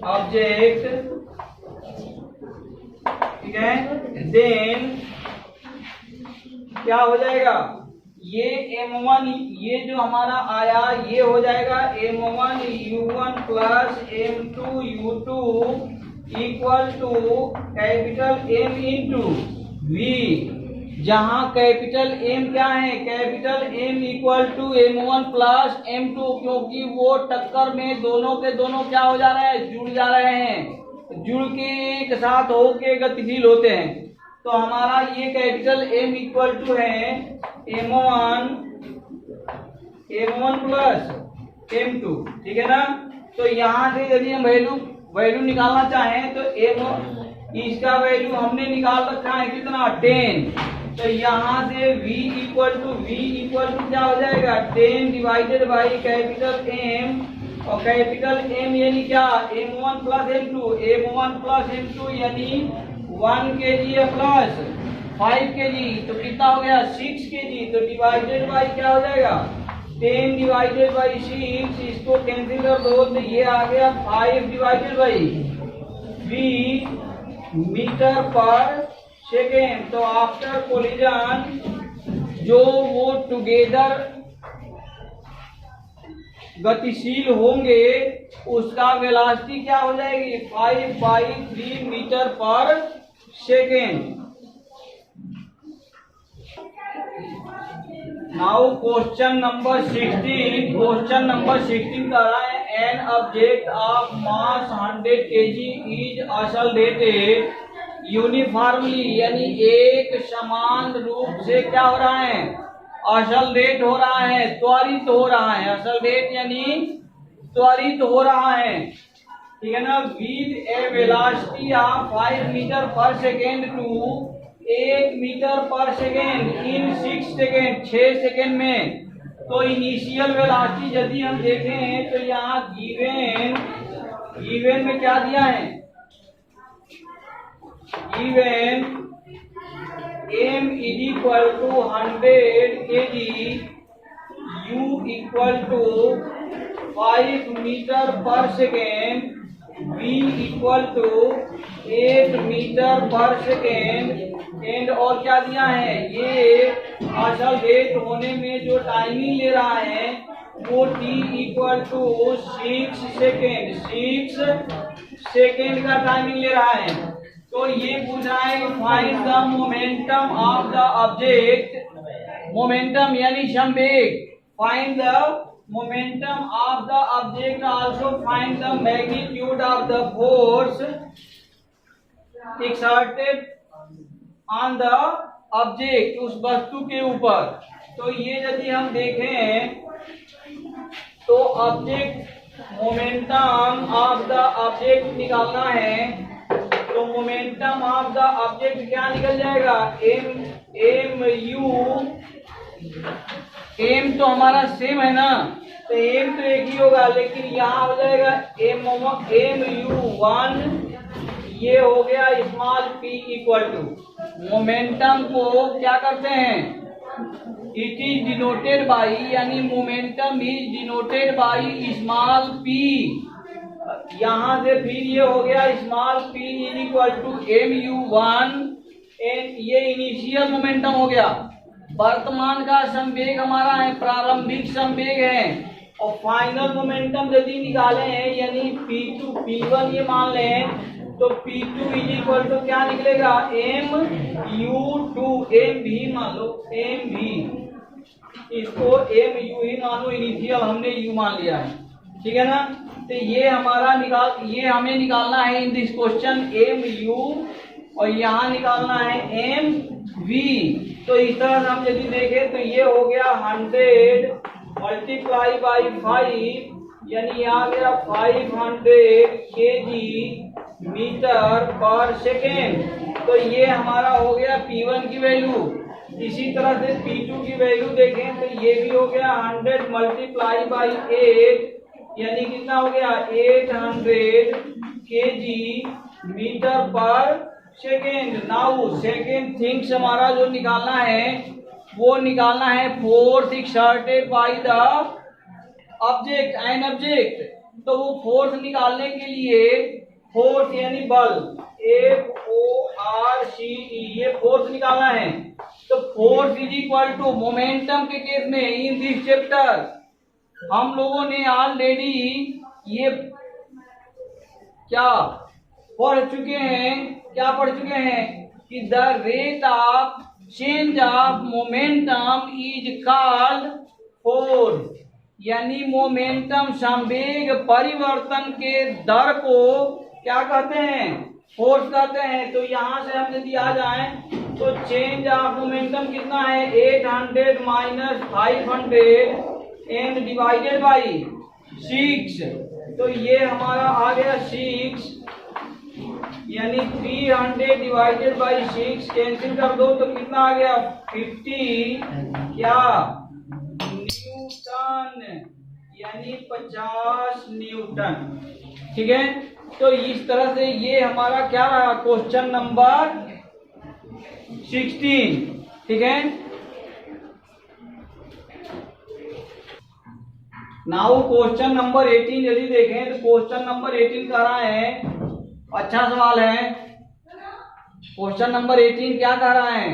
object, ठीक है। देन क्या हो जाएगा, ये m1 ये जो हमारा आया ये हो जाएगा m1 u1 plus m2 u2 equal to capital M into v, जहां कैपिटल एम क्या है, capital m equal to m1 plus m2, क्योंकि वो टक्कर में दोनों के दोनों क्या हो जा रहे हैं, जुड़ जा रहे हैं, जुड़ के एक साथ होके गतिशील होते हैं। तो हमारा ये कैपिटल एम इक्वल टू है m1 प्लस m2, ठीक है ना। तो यहाँ से यदि हम वैल्यू निकालना चाहें तो इसका वैल्यू हमने निकाल रखा है कितना, 10। तो यहाँ से v इक्वल टू क्या हो जाएगा, 10 डिवाइडेड बाई कैपिटल एम, और कैपिटल एम यानी क्या, m1 प्लस m2 यानी 1 kg प्लस 5 kg, तो कितना हो गया 6 kg। तो डिवाइडेड बाई क्या हो जाएगा, 10 डिवाइडेड बाई 6, इसको कैंसिल कर दो तो ये आ गया 5 डिवाइडेड बाई v मीटर पर सेकेंड। तो आफ्टर कोलिजन जो वो टुगेदर गतिशील होंगे उसका वेलोसिटी क्या हो जाएगी, 5/3 मीटर पर सेकेंड। नाउ क्वेश्चन नंबर 16 कर रहा है, an object of mass 100 kg is oscillated uniformly, यानी एक समान रूप से क्या हो रहा है, oscillate हो रहा है, त्वरित हो रहा है, oscillate यानी त्वरित हो रहा है, ठीक है ना, with a velocity of 5 metre पर सेकेंड टू 1 मीटर पर सेकेंड इन 6 सेकेंड, 6 सेकेंड में। तो इनिशियल वेलोसिटी यदि हम देखें तो यहाँ गिवन में क्या दिया है, given m is equal to 100 kg, u equal to 5 metre पर second, v equal to 8 metre पर सेकेंड, एंड और क्या दिया है, ये oscillate होने में जो टाइमिंग ले रहा है वो t equal to 6 second, 6 second का टाइमिंग ले रहा है। तो ये पूछ रहा है find the momentum of the object, momentum यानी संवेग, find the momentum of the object, also find the magnitude of the force exerted on the object, उस वस्तु के ऊपर। तो ये यदि हम देखें तो object momentum of the object निकालना है, तो मोमेंटम ऑफ द ऑब्जेक्ट क्या निकल जाएगा, एम तो हमारा सेम है ना, तो एम तो एक ही होगा, लेकिन यहाँ हो जाएगा mu1, ये हो गया small p equal to, momentum को क्या करते हैं, इट इज डिनोटेड बाई, यानी momentum is denoted by small p, यहाँ से फिर ये हो गया small p is equal to mu1, and ये इनिशियल मोमेंटम हो गया। वर्तमान का संवेग हमारा है, प्रारंभिक संवेग है, और फाइनल मोमेंटम यदि निकाले हैं यानी P2 P1 ये मान लें, तो P2 इज इक्वल टू क्या निकलेगा, mu2, mv मान लो, mv, इसको mu ही मानो, इनिशियल हमने u मान लिया है, ठीक है ना। तो ये हमारा ये हमें निकालना है इन दिस क्वेश्चन mu, और यहाँ निकालना है mv। तो इस तरह से हम यदि देखें तो ये हो गया 100 मल्टीप्लाई बाई 5, यानी आ गया 500 kg मीटर पर सेकेंड। तो ये हमारा हो गया P1 की वैल्यू। इसी तरह से P2 की वैल्यू देखें तो ये भी हो गया 100 मल्टीप्लाई बाई 8, यानी कितना हो गया 800 kg मीटर पर सेकेंड। नाउ सेकेंड थिंग्स हमारा जो निकालना है वो निकालना है force exerted by the object and object. तो वो फोर्स निकालने के लिए फोर्स यानी बल FORCE ये फोर्स निकालना है। तो force is equal to momentum के केस में इन दिस चैप्टर हम लोगों ने ऑलरेडी ये क्या पढ़ चुके हैं कि the rate of change of momentum is called force, यानी मोमेंटम संवेग परिवर्तन के दर को क्या कहते हैं, फोर्स कहते हैं। तो यहां से हम यदि आ जाए तो चेंज ऑफ मोमेंटम कितना है, 800 माइनस 500 एंड डिवाइडेड बाई 6, तो ये हमारा आ गया 6, यानी 300 डिवाइडेड बाई 6 कैंसिल कर दो तो कितना आ गया 50 क्या न्यूटन, यानी 50 न्यूटन। ठीक है, तो इस तरह से ये हमारा क्या रहा, क्वेश्चन नंबर 16। ठीक है, नाउ क्वेश्चन नंबर 18 यदि देखें तो क्वेश्चन नंबर 18 कह रहा है, अच्छा सवाल है। क्वेश्चन नंबर 18 क्या कह रहा है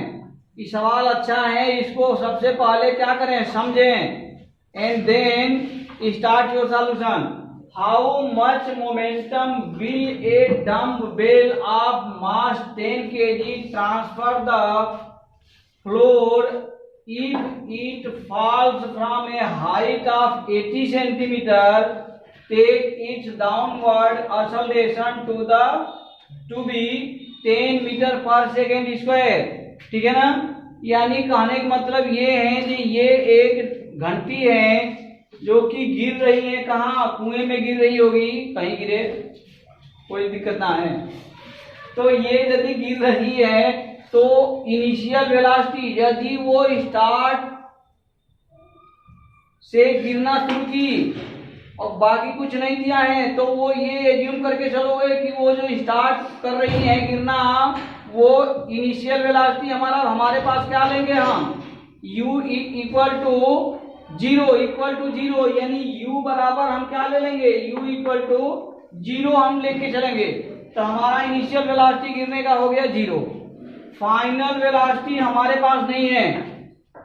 कि सवाल अच्छा है, इसको सबसे पहले क्या करें, समझें and then start your solution. How much momentum will a dumbbell of mass 10 kg transfer the floor if it falls from a height of 80 centimeter, take its downward acceleration to be 10 metre पर सेकेंड स्क्वायर। ठीक है ना, यानी कहने का मतलब ये है कि ये एक घंटी है जो कि गिर रही है, कहाँ, कुएं में गिर रही होगी, कहीं गिरे कोई दिक्कत ना है। तो ये यदि गिर रही है तो इनिशियल वेलोसिटी यदि वो स्टार्ट से गिरना शुरू की और बाकी कुछ नहीं दिया है तो वो ये एज्यूम करके चलोगे कि वो जो स्टार्ट कर रही है गिरना, वो इनिशियल वेलोसिटी हमारे पास क्या लेंगे हम, u इक्वल टू जीरो, यानी u बराबर हम क्या ले लेंगे, u इक्वल टू 0 हम लेके चलेंगे। तो हमारा इनिशियल वेलोसिटी गिरने का हो गया 0, फाइनल वेलोसिटी हमारे पास नहीं है।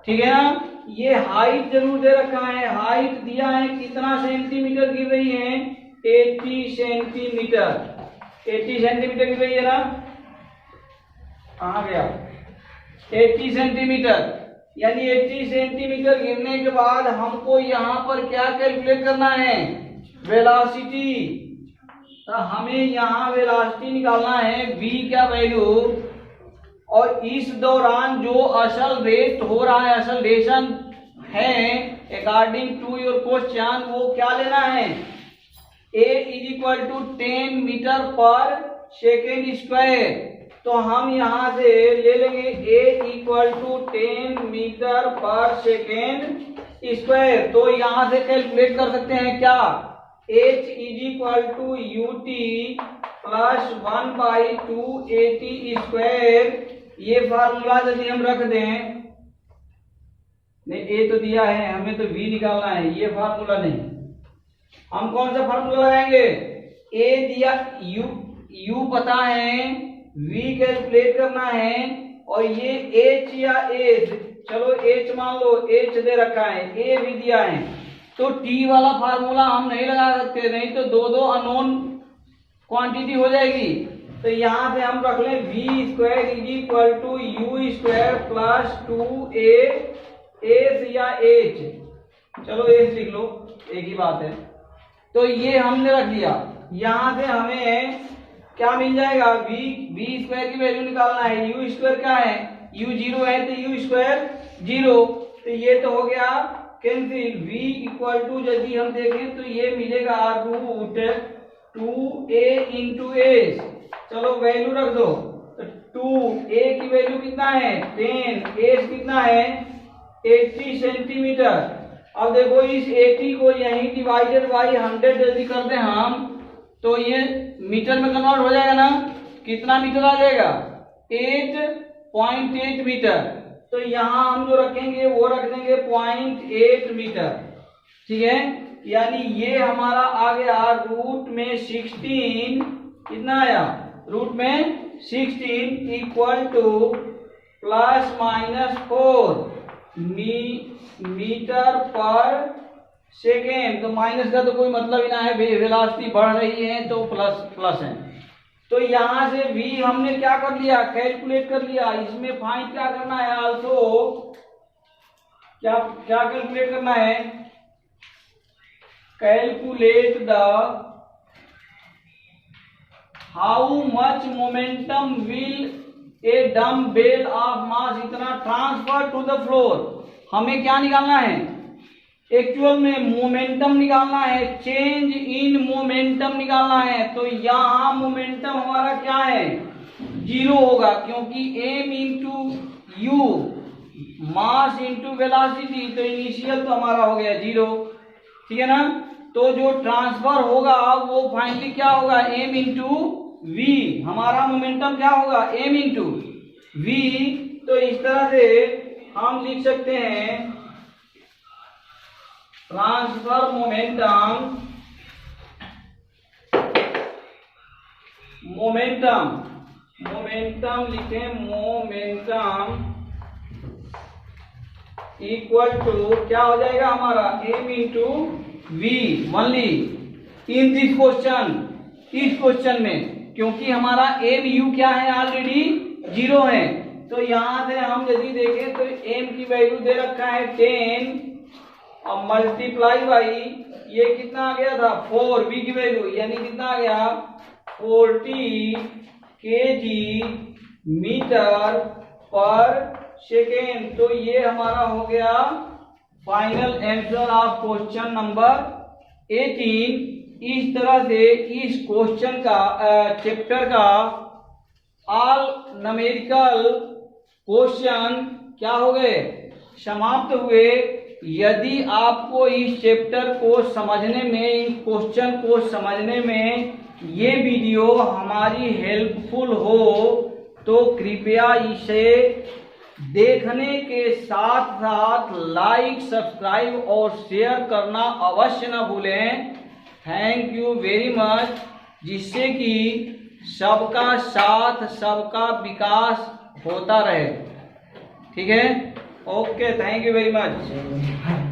ठीक है ना, ये हाइट जरूर दे रखा है, हाइट दिया है कितना सेंटीमीटर गिर रही है, 80 सेंटीमीटर, 80 सेंटीमीटर गिर रही है ना, कहाँ गया, 80 सेंटीमीटर, यानी 80 सेंटीमीटर गिरने के बाद हमको यहाँ पर क्या कैलकुलेट करना है, वेलोसिटी। तो हमें यहाँ वेलोसिटी निकालना है, v क्या वैल्यू, और इस दौरान जो असल रेट हो रहा है, असल रेशन है अकॉर्डिंग टू योर क्वेश्चन, वो क्या लेना है, a is equal to 10 metre पर सेकेंड स्क्वायर। तो हम यहाँ से ले लेंगे a इक्वल टू 10 मीटर पर सेकेंड स्क्वायर। तो यहाँ से कैलकुलेट कर सकते हैं क्या, h is equal to ut plus 1/2 square. ये फार्मूला यदि हम रख दें, नहीं a तो दिया है, हमें तो v निकालना है, ये फार्मूला नहीं, हम कौन सा फार्मूला लगाएंगे, a दिया, u पता है, v कैलकुलेट करना है, और ये h या h, चलो h मान लो, h दे रखा है, a भी दिया है, तो t वाला फार्मूला हम नहीं लगा सकते, नहीं तो दो अननोन क्वांटिटी हो जाएगी। तो यहाँ से हम रख लें v square is equal to u square plus 2a s या h, चलो h लिख लो, एक ही बात है। तो ये हमने रख दिया, यहाँ से हमें क्या मिल जाएगा, v स्क्वायर की वैल्यू निकालना है, u स्क्वायर क्या है, u 0 है तो u स्क्वायर 0, तो ये तो हो गया कैंसिल। v इक्वल टू यदि हम देखें तो ये मिलेगा रूट 2a इंटू एस, चलो वैल्यू रख दो, तो 2a की वैल्यू कितना है 10, एस कितना है 80 सेंटीमीटर। अब देखो इस 80 को यही डिवाइडेड बाई 100 यदि कर दें हम, तो ये मीटर में कन्वर्ट हो जाएगा ना, कितना मीटर आ जाएगा 8.8 मीटर। तो यहाँ हम जो रखेंगे वो रख देंगे 0.8 मीटर। ठीक है, यानी ये हमारा आ गया रूट में 16, कितना आया रूट में 16 equal to plus minus 4 metre पर सेकेंड। तो माइनस का तो कोई मतलब ही ना है, वेलोसिटी बढ़ रही है तो प्लस है। तो यहाँ से v हमने क्या कर लिया, कैलकुलेट कर लिया। इसमें फाइंड क्या करना है, आल्सो क्या क्या कैलकुलेट करना है, calculate the how much momentum will a dumbbell of मास इतना ट्रांसफर टू द फ्लोर। हमें क्या निकालना है, एक्चुअल में मोमेंटम निकालना है, चेंज इन मोमेंटम निकालना है। तो यहाँ मोमेंटम हमारा क्या है, 0 होगा, क्योंकि m into you mass into velocity, तो इनिशियल तो हमारा हो गया 0, ठीक है ना। तो जो ट्रांसफर होगा वो फाइनली क्या होगा, m इंटू वी। हमारा मोमेंटम क्या होगा, m इंटू वी। तो इस तरह से हम लिख सकते हैं ट्रांसफर मोमेंटम, मोमेंटम लिखें, मोमेंटम इक्वल टू क्या हो जाएगा हमारा, m into v only in this question. इस क्वेश्चन में क्योंकि हमारा m u क्या है, ऑलरेडी 0 है। तो यहां से हम यदि देखें तो m की वैल्यू दे रखा है 10 और मल्टीप्लाई बाई ये कितना आ गया था 4, v की वैल्यू यानी कितना आ गया 40 kg मीटर पर सेकेंड। तो ये हमारा हो गया final answer of question number 18। इस तरह से इस क्वेश्चन का चैप्टर का ऑल न्यूमेरिकल क्वेश्चन क्या हो गए, समाप्त हुए। यदि आपको इस चैप्टर को समझने में, इन क्वेश्चन को समझने में ये वीडियो हमारी हेल्पफुल हो तो कृपया इसे देखने के साथ साथ लाइक, सब्सक्राइब और शेयर करना अवश्य न भूलें। थैंक यू वेरी मच, जिससे कि सबका साथ, सबका विकास होता रहे। ठीक है, okay, thank you very much.